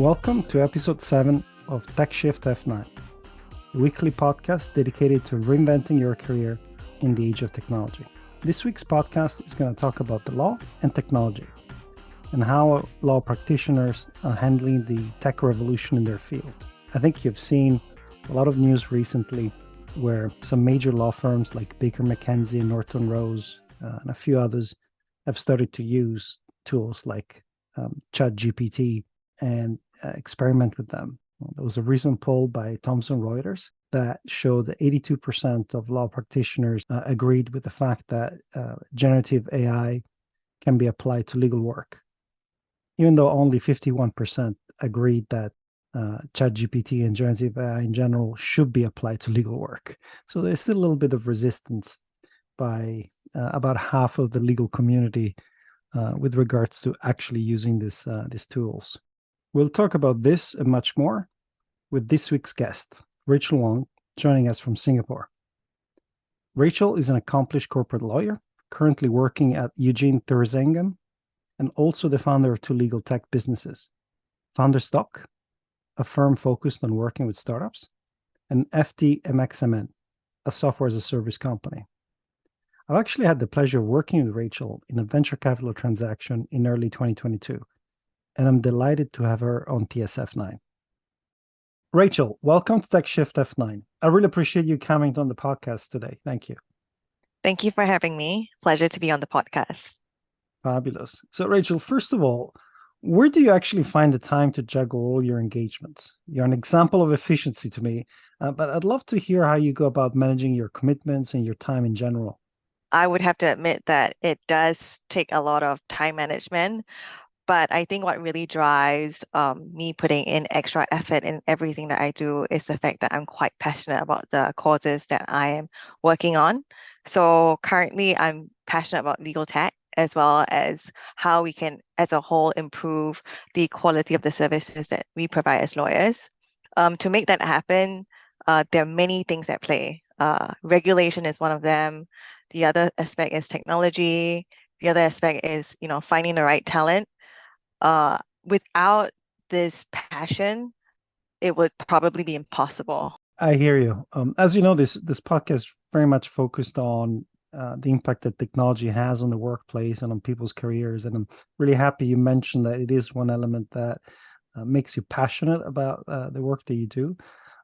Welcome to episode 7 of Tech Shift F9, a weekly podcast dedicated to reinventing your career in the age of technology. This week's podcast is going to talk about the law and technology and how law practitioners are handling the tech revolution in their field. I think you've seen a lot of news recently where some major law firms like Baker McKenzie and Norton Rose and a few others have started to use tools like ChatGPT and experiment with them. There was a recent poll by Thomson Reuters that showed that 82% of law practitioners agreed with the fact that generative AI can be applied to legal work, even though only 51% agreed that ChatGPT and generative AI in general should be applied to legal work. So there's still a little bit of resistance by about half of the legal community with regards to actually using these tools. We'll talk about this and much more with this week's guest, Rachel Wong, joining us from Singapore. Rachel is an accomplished corporate lawyer, currently working at Eugene Thurzangen, and also the founder of two legal tech businesses, Founderstock, a firm focused on working with startups, and FTMXMN, a software as a service company. I've actually had the pleasure of working with Rachel in a venture capital transaction in early 2022, and I'm delighted to have her on TSF9. Rachel, welcome to Tech Shift F9. I really appreciate you coming on the podcast today. Thank you. Thank you for having me. Pleasure to be on the podcast. Fabulous. So, Rachel, first of all, where do you actually find the time to juggle all your engagements? You're an example of efficiency to me, but I'd love to hear how you go about managing your commitments and your time in general. I would have to admit that it does take a lot of time management, but I think what really drives me putting in extra effort in everything that I do is the fact that I'm quite passionate about the causes that I am working on. So currently, I'm passionate about legal tech as well as how we can, as a whole, improve the quality of the services that we provide as lawyers. To make that happen, there are many things at play. Regulation is one of them. The other aspect is technology. The other aspect is, finding the right talent. Without this passion, it would probably be impossible. I hear you. As you know, this podcast is very much focused on the impact that technology has on the workplace and on people's careers. And I'm really happy you mentioned that it is one element that makes you passionate about the work that you do.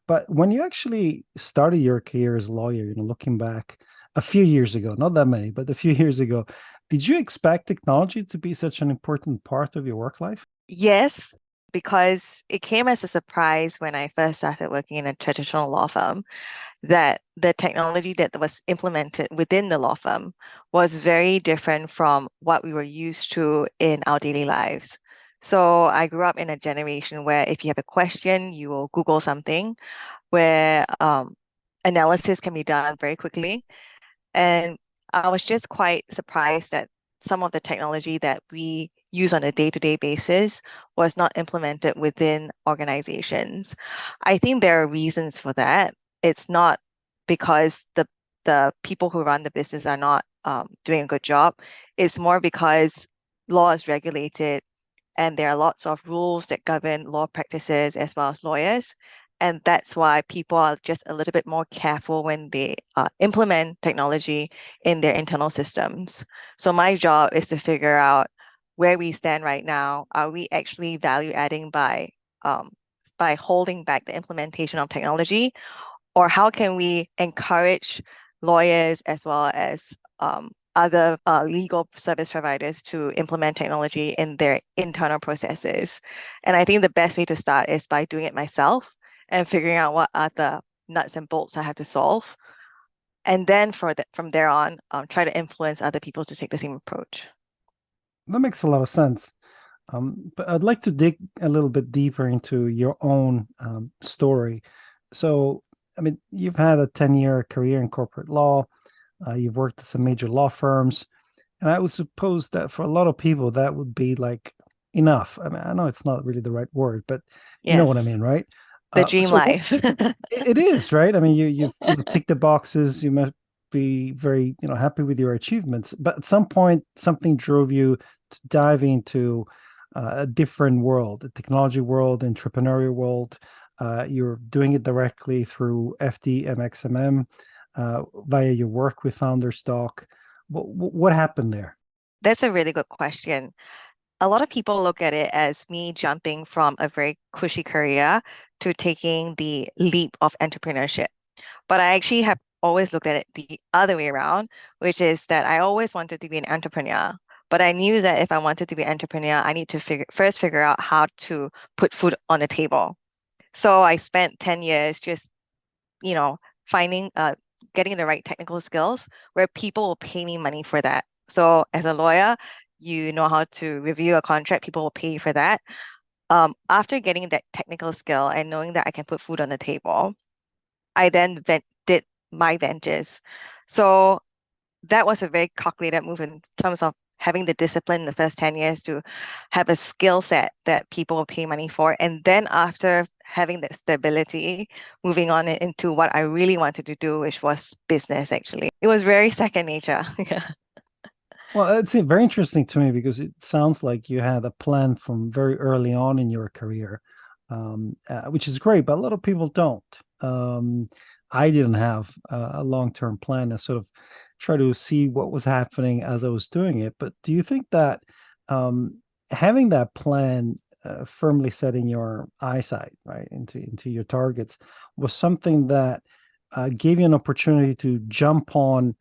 But when you actually started your career as a lawyer, looking back a few years ago, not that many, but a few years ago, did you expect technology to be such an important part of your work life? Yes, because it came as a surprise when I first started working in a traditional law firm that the technology that was implemented within the law firm was very different from what we were used to in our daily lives. So I grew up in a generation where if you have a question, you will Google something, where analysis can be done very quickly. And I was just quite surprised that some of the technology that we use on a day-to-day basis was not implemented within organizations. I think there are reasons for that. It's not because the people who run the business are not doing a good job. It's more because law is regulated and there are lots of rules that govern law practices as well as lawyers. And that's why people are just a little bit more careful when they implement technology in their internal systems. So my job is to figure out where we stand right now. Are we actually value adding by holding back the implementation of technology? Or how can we encourage lawyers as well as other legal service providers to implement technology in their internal processes? And I think the best way to start is by doing it myself and figuring out what are the nuts and bolts I have to solve. And then from there on, try to influence other people to take the same approach. That makes a lot of sense. But I'd like to dig a little bit deeper into your own story. So, you've had a 10-year career in corporate law. You've worked at some major law firms. And I would suppose that for a lot of people, that would be like enough. I know it's not really the right word, but you know what I Yes, mean, right? the dream life. It is, right? You tick the boxes. You must be very, happy with your achievements. But at some point, something drove you to dive into a different world, a technology world, entrepreneurial world. You're doing it directly through FDMXMM via your work with Founderstock. What happened there? That's a really good question. A lot of people look at it as me jumping from a very cushy career to taking the leap of entrepreneurship. But I actually have always looked at it the other way around, which is that I always wanted to be an entrepreneur. But I knew that if I wanted to be an entrepreneur, I need to first figure out how to put food on the table. So I spent 10 years just, you know, finding getting the right technical skills where people will pay me money for that. So as a lawyer, you know how to review a contract, people will pay you for that. After getting that technical skill and knowing that I can put food on the table, I then did my ventures. So that was a very calculated move in terms of having the discipline in the first 10 years to have a skill set that people will pay money for. And then after having that stability, moving on into what I really wanted to do, which was business, actually. It was very second nature. Yeah. Well, it's very interesting to me because it sounds like you had a plan from very early on in your career, which is great, but a lot of people don't. I didn't have a long-term plan. I sort of try to see what was happening as I was doing it. But do you think that having that plan firmly set in your eyesight, right, into your targets, was something that gave you an opportunity to jump on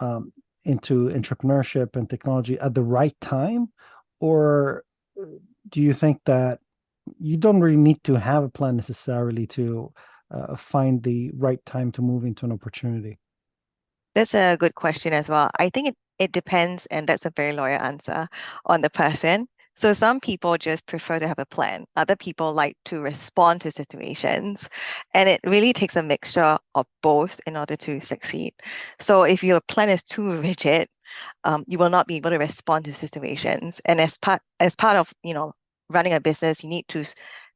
um, into entrepreneurship and technology at the right time? Or do you think that you don't really need to have a plan necessarily to find the right time to move into an opportunity? That's a good question as well. I think it depends, and that's a very lawyer answer, on the person. So some people just prefer to have a plan. Other people like to respond to situations. And it really takes a mixture of both in order to succeed. So if your plan is too rigid, you will not be able to respond to situations. And as part of, running a business, you need to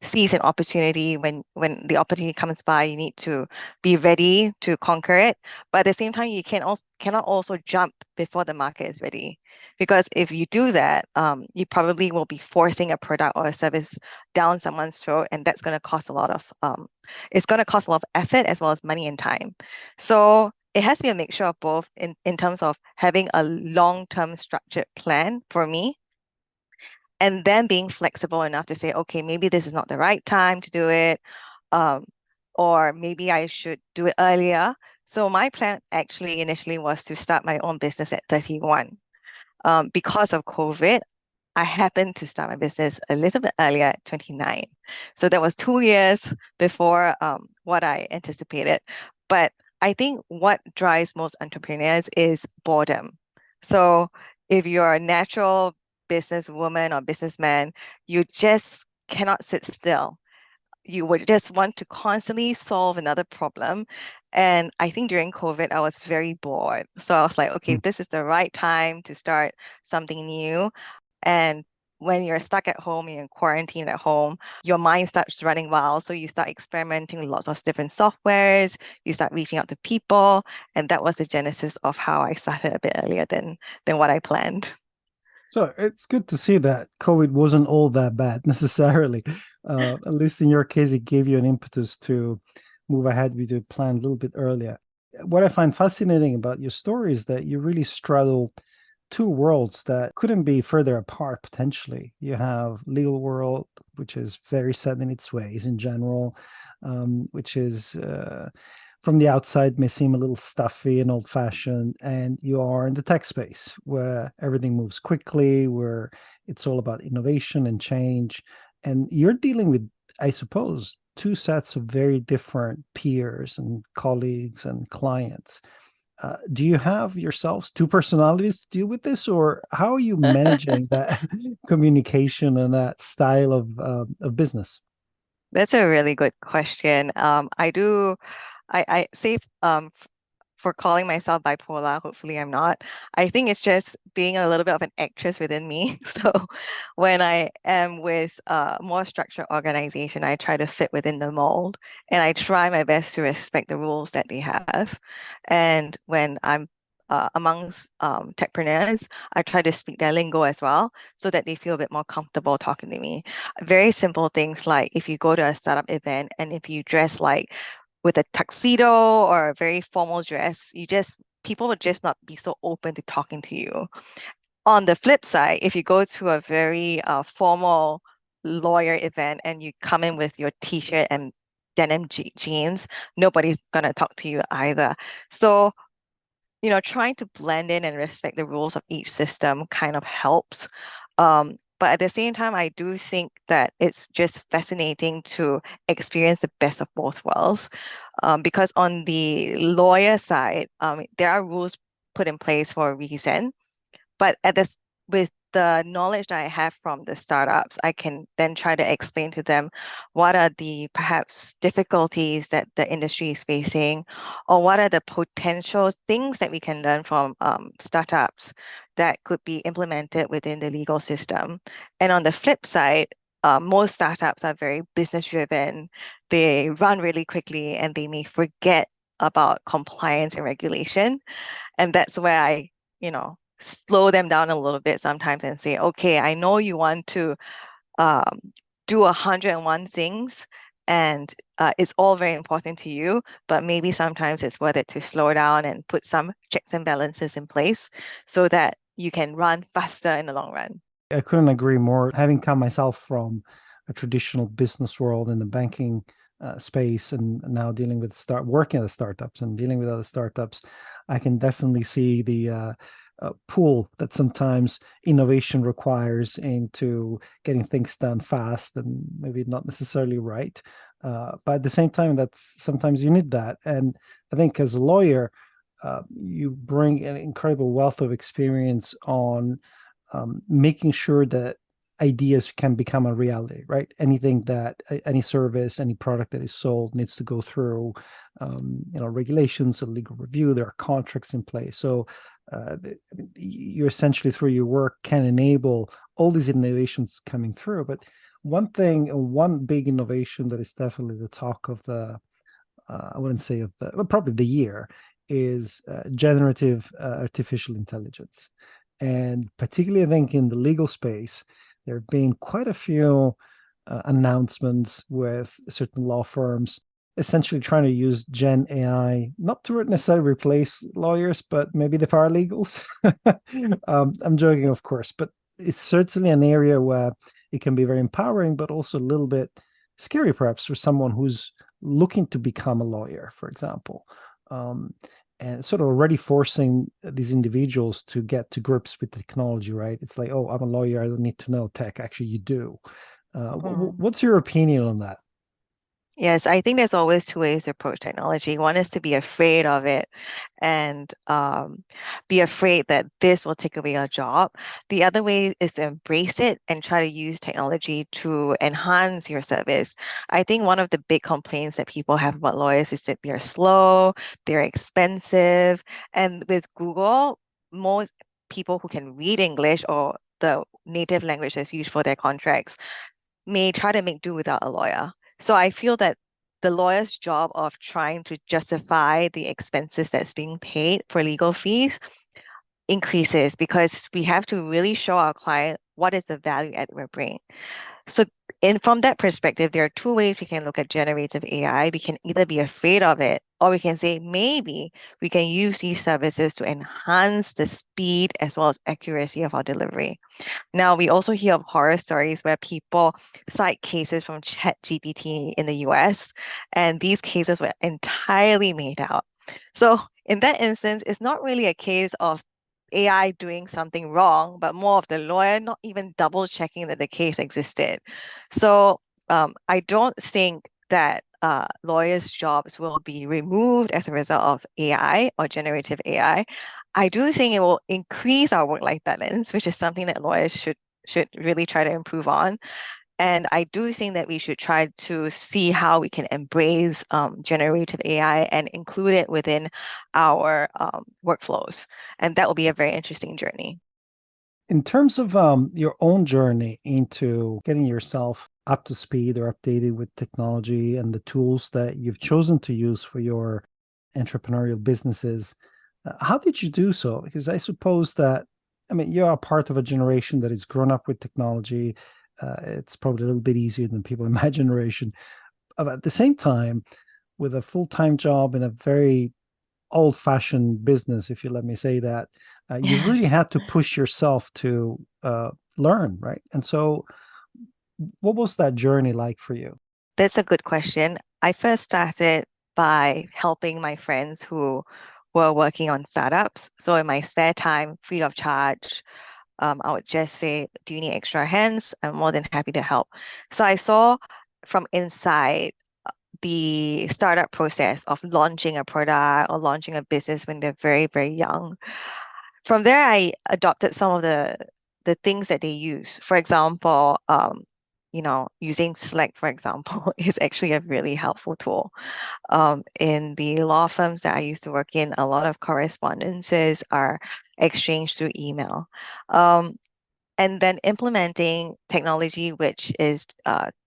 seize an opportunity when the opportunity comes by. You need to be ready to conquer it. But at the same time, you cannot also jump before the market is ready. Because if you do that, you probably will be forcing a product or a service down someone's throat, and that's going to cost a lot of it's going to cost a lot of effort as well as money and time. So it has to be a mixture of both in terms of having a long-term structured plan for me, and then being flexible enough to say, okay, maybe this is not the right time to do it, um, or maybe I should do it earlier. So my plan actually initially was to start my own business at 31. Because of COVID, I happened to start my business a little bit earlier at 29. So that was 2 years before what I anticipated. But I think what drives most entrepreneurs is boredom. So if you're a natural businesswoman or businessman, you just cannot sit still. You would just want to constantly solve another problem. And I think during COVID, I was very bored. So I was like, okay, Mm. this is the right time to start something new. And when you're stuck at home, you're in quarantine at home, your mind starts running wild. So you start experimenting with lots of different softwares, you start reaching out to people. And that was the genesis of how I started a bit earlier than what I planned. So it's good to see that COVID wasn't all that bad necessarily. At least in your case, it gave you an impetus to move ahead with your plan a little bit earlier. What I find fascinating about your story is that you really straddle two worlds that couldn't be further apart potentially. You have legal world, which is very set in its ways in general, which is from the outside may seem a little stuffy and old fashioned, and you are in the tech space where everything moves quickly, where it's all about innovation and change, and you're dealing with, I suppose, two sets of very different peers and colleagues and clients. Do you have yourselves two personalities to deal with this, or how are you managing that communication and that style of business? That's a really good question. I say for calling myself bipolar, hopefully I'm not. I think it's just being a little bit of an actress within me. So when I am with a more structured organization, I try to fit within the mold and I try my best to respect the rules that they have. And when I'm amongst techpreneurs, I try to speak their lingo as well so that they feel a bit more comfortable talking to me. Very simple things like if you go to a startup event and if you dress like with a tuxedo or a very formal dress, people would just not be so open to talking to you. On the flip side, if you go to a very formal lawyer event and you come in with your t-shirt and denim jeans, nobody's gonna talk to you either. So, trying to blend in and respect the rules of each system kind of helps. But at the same time, I do think that it's just fascinating to experience the best of both worlds. Because on the lawyer side, there are rules put in place for a reason. But with the knowledge that I have from the startups, I can then try to explain to them what are the perhaps difficulties that the industry is facing, or what are the potential things that we can learn from startups that could be implemented within the legal system. And on the flip side, most startups are very business driven. They run really quickly and they may forget about compliance and regulation. And that's where slow them down a little bit sometimes and say, okay, I know you want to um, do 101 things and it's all very important to you, but maybe sometimes it's worth it to slow down and put some checks and balances in place so that you can run faster in the long run. I couldn't agree more. Having come myself from a traditional business world in the banking space and now dealing with working at the startups and dealing with other startups, I can definitely see the pull that sometimes innovation requires into getting things done fast and maybe not necessarily right. But at the same time, that's sometimes you need that. And I think as a lawyer, you bring an incredible wealth of experience on making sure that ideas can become a reality, right? Anything that any service, any product that is sold needs to go through, regulations, a legal review. There are contracts in place, so you essentially through your work can enable all these innovations coming through. But one big innovation that is definitely the talk of the, I wouldn't say of the, but probably the year, is generative artificial intelligence. And particularly, I think in the legal space, there have been quite a few announcements with certain law firms essentially trying to use Gen AI, not to necessarily replace lawyers, but maybe the paralegals. I'm joking, of course, but it's certainly an area where it can be very empowering, but also a little bit scary, perhaps, for someone who's looking to become a lawyer, for example. And sort of already forcing these individuals to get to grips with technology, right? It's like, oh, I'm a lawyer, I don't need to know tech. Actually, you do. What's your opinion on that? Yes, I think there's always two ways to approach technology. One is to be afraid of it and be afraid that this will take away your job. The other way is to embrace it and try to use technology to enhance your service. I think one of the big complaints that people have about lawyers is that they're slow, they're expensive, and with Google, most people who can read English or the native language that's used for their contracts may try to make do without a lawyer. So I feel that the lawyer's job of trying to justify the expenses that's being paid for legal fees increases because we have to really show our client what is the value add we're bringing. So from that perspective, there are two ways we can look at generative AI. We can either be afraid of it, or we can say maybe we can use these services to enhance the speed as well as accuracy of our delivery. Now, we also hear of horror stories where people cite cases from ChatGPT in the US, and these cases were entirely made out. So, in that instance, it's not really a case of AI doing something wrong, but more of the lawyer not even double checking that the case existed. So, I don't think that lawyers' jobs will be removed as a result of AI or generative AI. I do think it will increase our work-life balance, which is something that lawyers should really try to improve on. And I do think that we should try to see how we can embrace generative AI and include it within our workflows. And that will be a very interesting journey. In terms of your own journey into getting yourself up to speed or updated with technology and the tools that you've chosen to use for your entrepreneurial businesses, How did you do so? Because I suppose that, I mean, you're a part of a generation that has grown up with technology. It's probably a little bit easier than people in my generation. But at the same time, with a full-time job in a very old-fashioned business, if you let me say that, you really Yes, had to push yourself to learn, right? And so, what was that journey like for you? that's a good question. I first started by helping my friends who were working on startups. So in my spare time, free of charge, I would just say, do you need extra hands? I'm more than happy to help. So I saw from inside the startup process of launching a product or launching a business when they're very, very young. From there, I adopted some of the things that they use. For example, using Slack, for example, is actually a really helpful tool. In the law firms that I used to work in, a lot of correspondences are exchanged through email. Um, and then implementing technology which is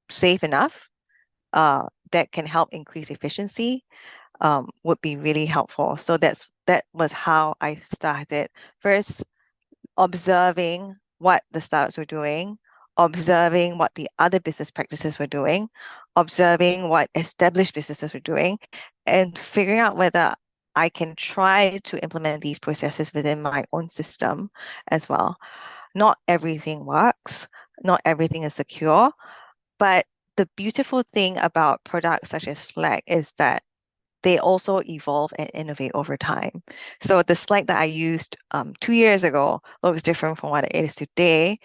safe enough that can help increase efficiency would be really helpful. So that was how I started. First, observing what the startups were doing, observing what the other business practices were doing, observing what established businesses were doing, and figuring out whether I can try to implement these processes within my own system as well. Not everything works, not everything is secure, but the beautiful thing about products such as Slack is that they also evolve and innovate over time. So the Slack that I used 2 years ago looks different from what it is today.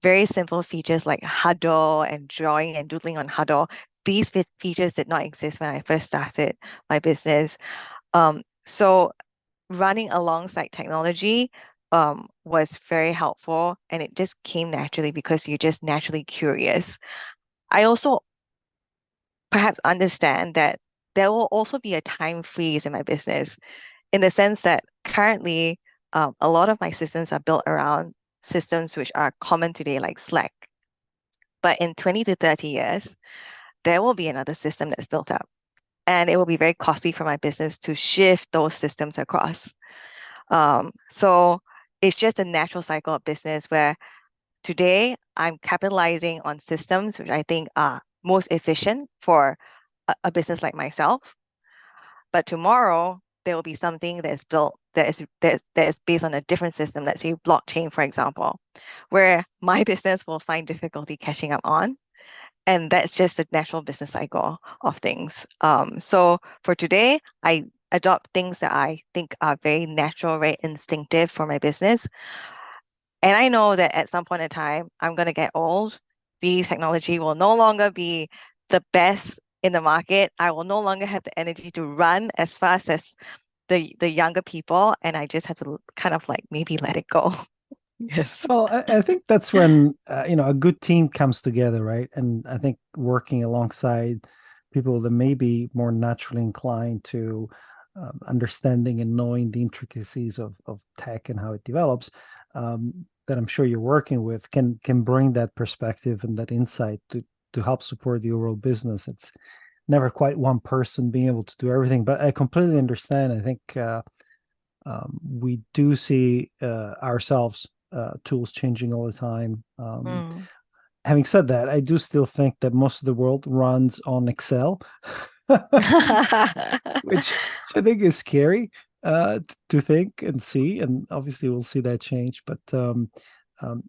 Very simple features like Huddle and drawing and doodling on Huddle. These features did not exist when I first started my business. So running alongside technology was very helpful, and it just came naturally because you're just naturally curious. I also perhaps understand that there will also be a time freeze in my business in the sense that currently a lot of my systems are built around systems which are common today, like Slack. But in 20 to 30 years, there will be another system that's built up. And it will be very costly for my business to shift those systems across. So it's just a natural cycle of business where today I'm capitalizing on systems which I think are most efficient for a business like myself. But tomorrow there will be something that is built that is based on a different system, let's say blockchain, for example, where my business will find difficulty catching up on. And that's just the natural business cycle of things. So for today, I adopt things that I think are very natural, very instinctive for my business. And I know that at some point in time, I'm going to get old. These technology will no longer be the best in the market. I will no longer have the energy to run as fast as the younger people, and I just have to kind of like maybe let it go. Yes. Well, I think that's when a good team comes together, right? And I think working alongside people that may be more naturally inclined to understanding and knowing the intricacies of tech and how it develops, that I'm sure you're working with, can bring that perspective and that insight to help support the overall business. It's never quite one person being able to do everything, but I completely understand. I think we do see ourselves tools changing all the time. Mm. Having said that, I do still think that most of the world runs on Excel, which I think is scary to think and see. And obviously, we'll see that change. But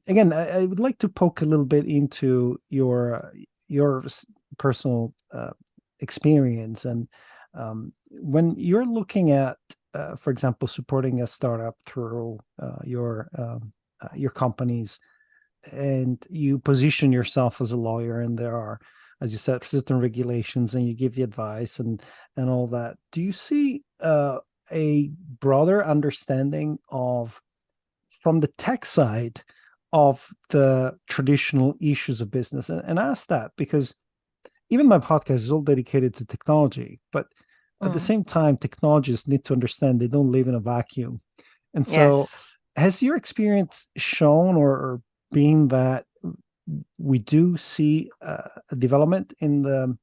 again, I would like to poke a little bit into your personal experience and when you're looking at, for example, supporting a startup through your companies, and you position yourself as a lawyer, and there are, as you said, certain regulations, and you give the advice and all that. Do you see a broader understanding of from the tech side of the traditional issues of business? And I ask that because even my podcast is all dedicated to technology, but at the Mm. same time, technologists need to understand they don't live in a vacuum. And so, Yes. has your experience shown or been that we do see a development in the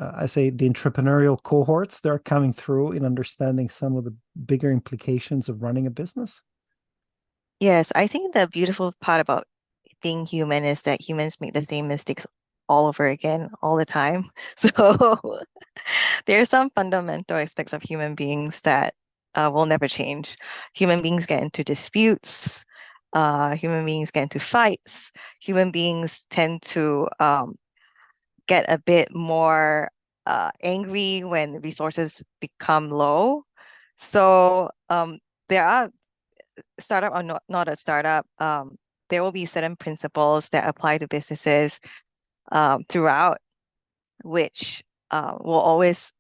I say the entrepreneurial cohorts that are coming through in understanding some of the bigger implications of running a business? Yes, I think the beautiful part about being human is that humans make the same mistakes all over again, all the time. So there are some fundamental aspects of human beings that will never change. Human beings get into disputes, human beings get into fights, human beings tend to get a bit more angry when resources become low. So there are startup or not a startup, there will be certain principles that apply to businesses throughout, which will always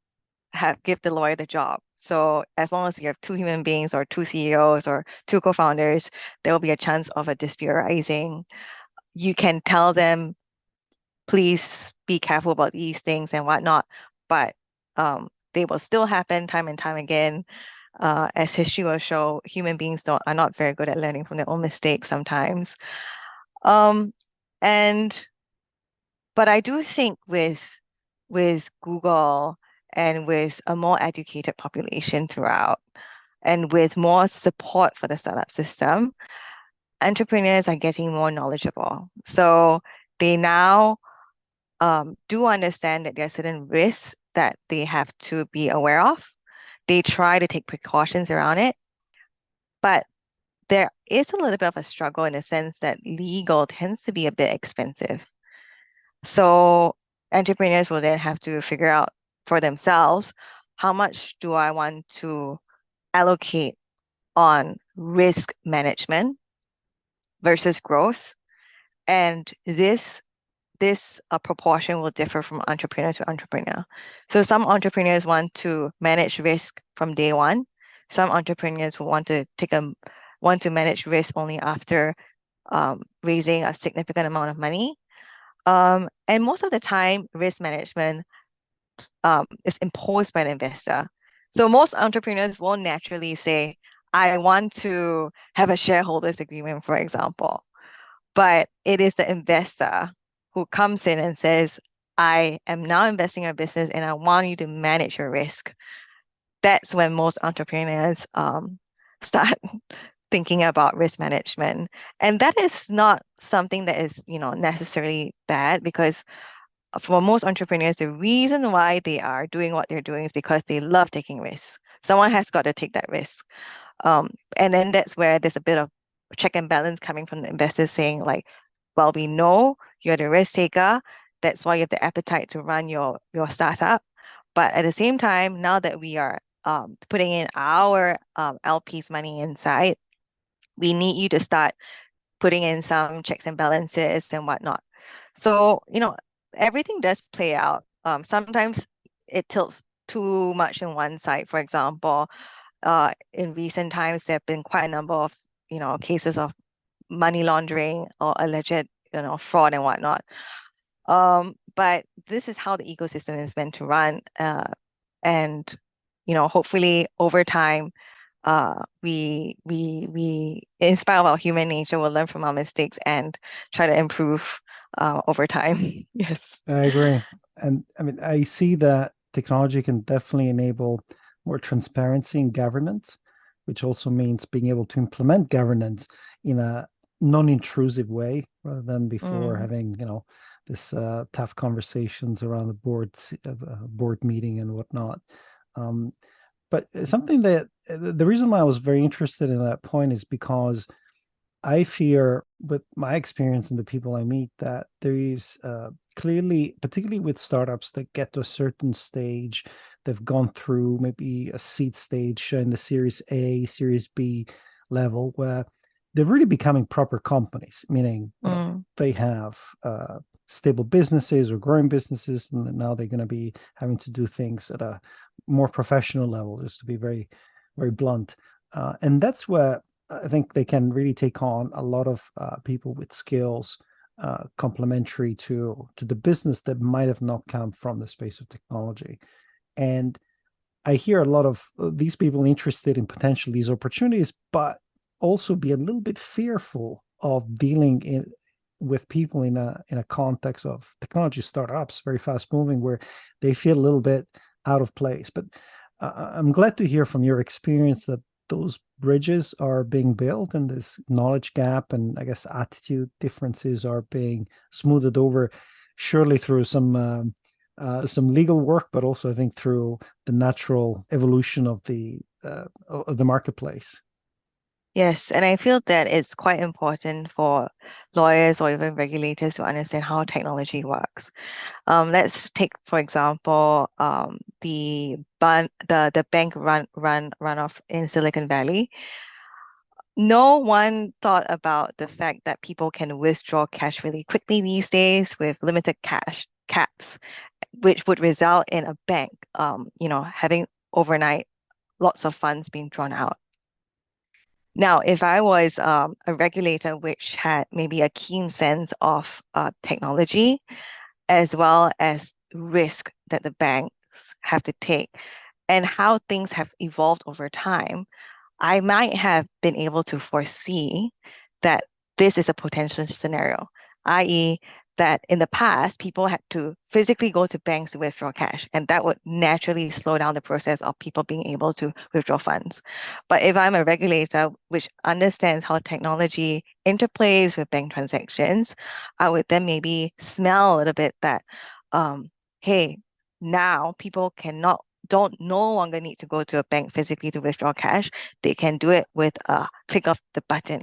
have give the lawyer the job. So as long as you have two human beings or two CEOs or two co-founders, there will be a chance of a dispute arising. You can tell them, please be careful about these things and whatnot, but they will still happen time and time again. As history will show, human beings are not very good at learning from their own mistakes sometimes. Um, and but I do think with Google and with a more educated population throughout, and with more support for the startup system, entrepreneurs are getting more knowledgeable. So they now do understand that there are certain risks that they have to be aware of. They try to take precautions around it, but there is a little bit of a struggle in the sense that legal tends to be a bit expensive. So entrepreneurs will then have to figure out for themselves, how much do I want to allocate on risk management versus growth? And this proportion will differ from entrepreneur to entrepreneur. So some entrepreneurs want to manage risk from day one. Some entrepreneurs will want to manage risk only after raising a significant amount of money. And most of the time, risk management is imposed by the investor. So most entrepreneurs will naturally say, I want to have a shareholders agreement, for example. But it is the investor who comes in and says, I am now investing in a business and I want you to manage your risk. That's when most entrepreneurs start thinking about risk management. And that is not something that is, necessarily bad, because for most entrepreneurs, the reason why they are doing what they're doing is because they love taking risks. Someone has got to take that risk. And then that's where there's a bit of check and balance coming from the investors saying, like, well, we know you're the risk taker. That's why you have the appetite to run your startup. But at the same time, now that we are putting in our LP's money inside, we need you to start putting in some checks and balances and whatnot. So, everything does play out. Sometimes it tilts too much in one side. For example, in recent times, there have been quite a number of, cases of money laundering or alleged, fraud and whatnot. But this is how the ecosystem is meant to run. And, hopefully over time, we in spite of our human nature, will learn from our mistakes and try to improve over time. Yes. I agree. And I mean, I see that technology can definitely enable more transparency in governance, which also means being able to implement governance in a non-intrusive way rather than before Mm, having, this tough conversations around the board meeting and whatnot. Um, but something that the reason why I was very interested in that point is because I fear, with my experience and the people I meet, that there is clearly, particularly with startups that get to a certain stage, they've gone through maybe a seed stage in the Series A, Series B level, where they're really becoming proper companies, meaning mm, they have stable businesses or growing businesses, and now they're going to be having to do things at a more professional level, just to be very, very blunt. And that's where I think they can really take on a lot of people with skills complementary to the business that might have not come from the space of technology. And I hear a lot of these people interested in potential these opportunities, but also be a little bit fearful of dealing with people in a context of technology startups, very fast moving, where they feel a little bit out of place. But I'm glad to hear from your experience that those bridges are being built and this knowledge gap and I guess attitude differences are being smoothed over, surely through some legal work, but also I think through the natural evolution of the marketplace. Yes, and I feel that it's quite important for lawyers or even regulators to understand how technology works. Let's take, for example, the bank runoff in Silicon Valley. No one thought about the fact that people can withdraw cash really quickly these days with limited cash caps, which would result in a bank, having overnight lots of funds being drawn out. Now, if I was a regulator which had maybe a keen sense of technology as well as risk that the banks have to take and how things have evolved over time, I might have been able to foresee that this is a potential scenario, i.e., that in the past, people had to physically go to banks to withdraw cash, and that would naturally slow down the process of people being able to withdraw funds. But if I'm a regulator which understands how technology interplays with bank transactions, I would then maybe smell a little bit that, hey, now people cannot don't no longer need to go to a bank physically to withdraw cash. They can do it with a click of the button.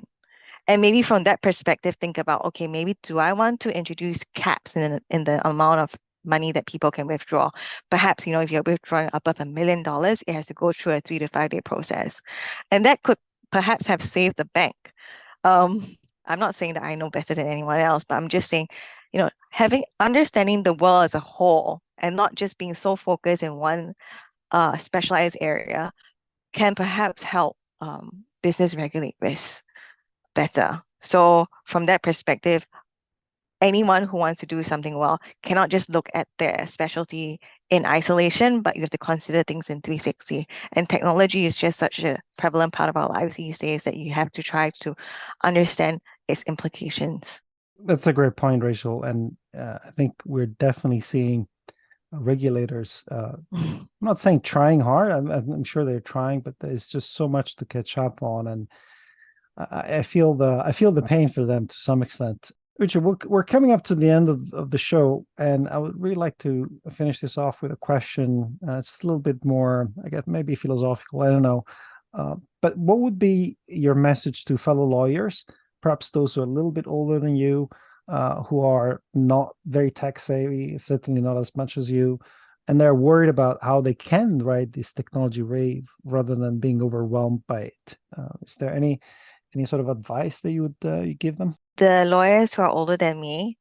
And maybe from that perspective, think about, okay, maybe do I want to introduce caps in the amount of money that people can withdraw? Perhaps, if you're withdrawing above $1 million, it has to go through a 3 to 5 day process. And that could perhaps have saved the bank. Um, I'm not saying that I know better than anyone else, but I'm just saying, having understanding the world as a whole and not just being so focused in one specialized area can perhaps help business regulate risk better. So from that perspective, anyone who wants to do something well cannot just look at their specialty in isolation, but you have to consider things in 360. And technology is just such a prevalent part of our lives these days that you have to try to understand its implications. That's a great point, Rachel. And I think we're definitely seeing regulators. I'm not saying trying hard. I'm sure they're trying, but there's just so much to catch up on, and I feel the pain for them to some extent. Richard, we're coming up to the end of the show, and I would really like to finish this off with a question. It's a little bit more, I guess, maybe philosophical. I don't know. But what would be your message to fellow lawyers, perhaps those who are a little bit older than you, who are not very tech savvy, certainly not as much as you, and they're worried about how they can ride this technology wave rather than being overwhelmed by it? Is there any sort of advice that you would you give them? The lawyers who are older than me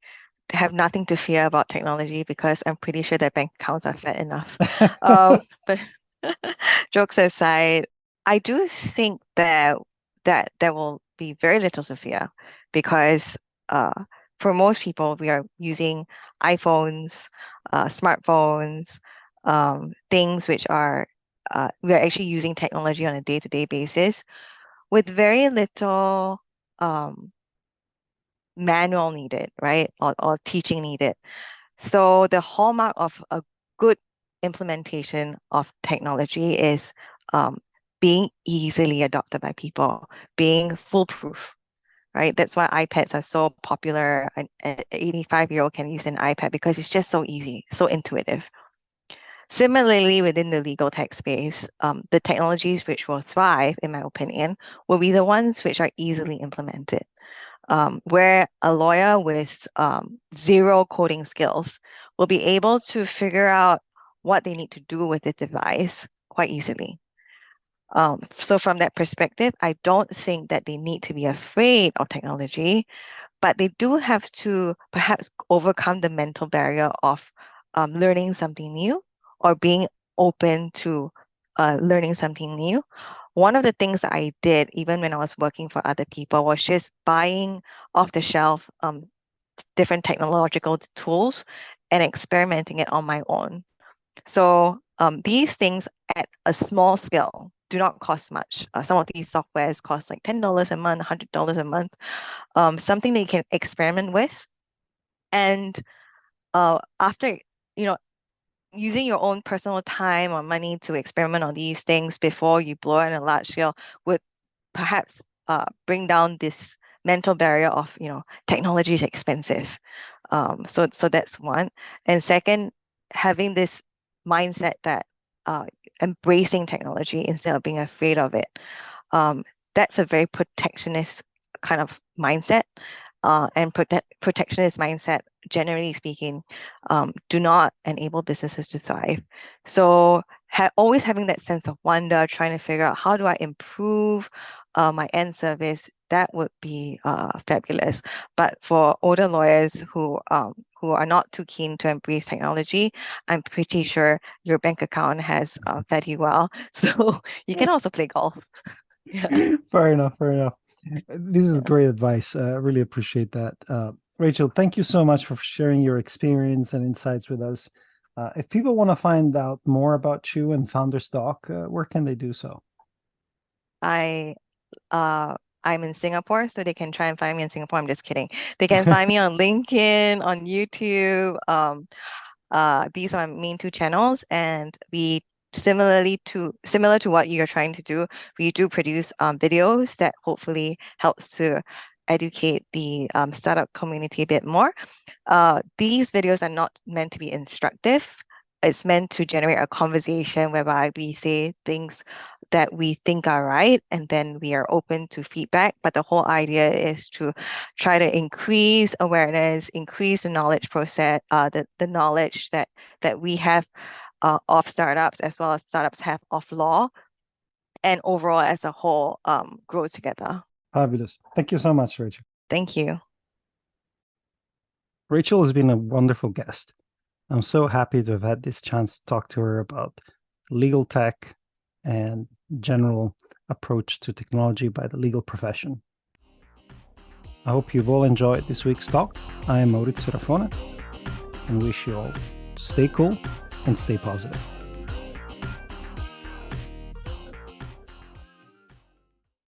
have nothing to fear about technology because I'm pretty sure their bank accounts are fat enough. But jokes aside, I do think that there will be very little to fear because uh, for most people, we are using iPhones, smartphones, things which are we are actually using technology on a day-to-day basis with very little um, manual needed, right? Or teaching needed. So the hallmark of a good implementation of technology is being easily adopted by people, being foolproof, right? That's why iPads are so popular. An 85-year-old can use an iPad because it's just so easy, so intuitive. Similarly, within the legal tech space, the technologies which will thrive, in my opinion, will be the ones which are easily implemented. Where a lawyer with zero coding skills will be able to figure out what they need to do with the device quite easily. So from that perspective, I don't think that they need to be afraid of technology, but they do have to perhaps overcome the mental barrier of learning something new or being open to learning something new. One of the things that I did, even when I was working for other people, was just buying off the shelf different technological tools and experimenting it on my own. So these things at a small scale do not cost much. Some of these softwares cost like $10 a month, $100 a month, something that you can experiment with. And after, you know, using your own personal time or money to experiment on these things before you blow it on a large scale would perhaps bring down this mental barrier of, technology is expensive. So that's one. And second, having this mindset that embracing technology instead of being afraid of it. Um, that's a very protectionist kind of mindset. And protectionist mindset, generally speaking, do not enable businesses to thrive. So always having that sense of wonder, trying to figure out how do I improve my end service, that would be fabulous. But for older lawyers who are not too keen to embrace technology, I'm pretty sure your bank account has fed you well. So you can also play golf. Yeah. Fair enough, fair enough. This is Yeah. great advice. I really appreciate that. Rachel, thank you so much for sharing your experience and insights with us. If people want to find out more about you and Founder Stock, where can they do so? I uh I'm in Singapore, so they can try and find me in Singapore. I'm just kidding. They can find me on LinkedIn, on YouTube. These are my main two channels, and we similar to what you're trying to do, we do produce videos that hopefully helps to educate the startup community a bit more. These videos are not meant to be instructive. It's meant to generate a conversation whereby we say things that we think are right, and then we are open to feedback. But the whole idea is to try to increase awareness, increase the knowledge process, the knowledge that we have of startups as well as startups have of law, and overall as a whole grow together. Fabulous. Thank you so much, Rachel. Thank you. Rachel has been a wonderful guest. I'm so happy to have had this chance to talk to her about legal tech and general approach to technology by the legal profession. I hope you've all enjoyed this week's talk. I am Mauriz Serafone and wish you all to stay cool and stay positive.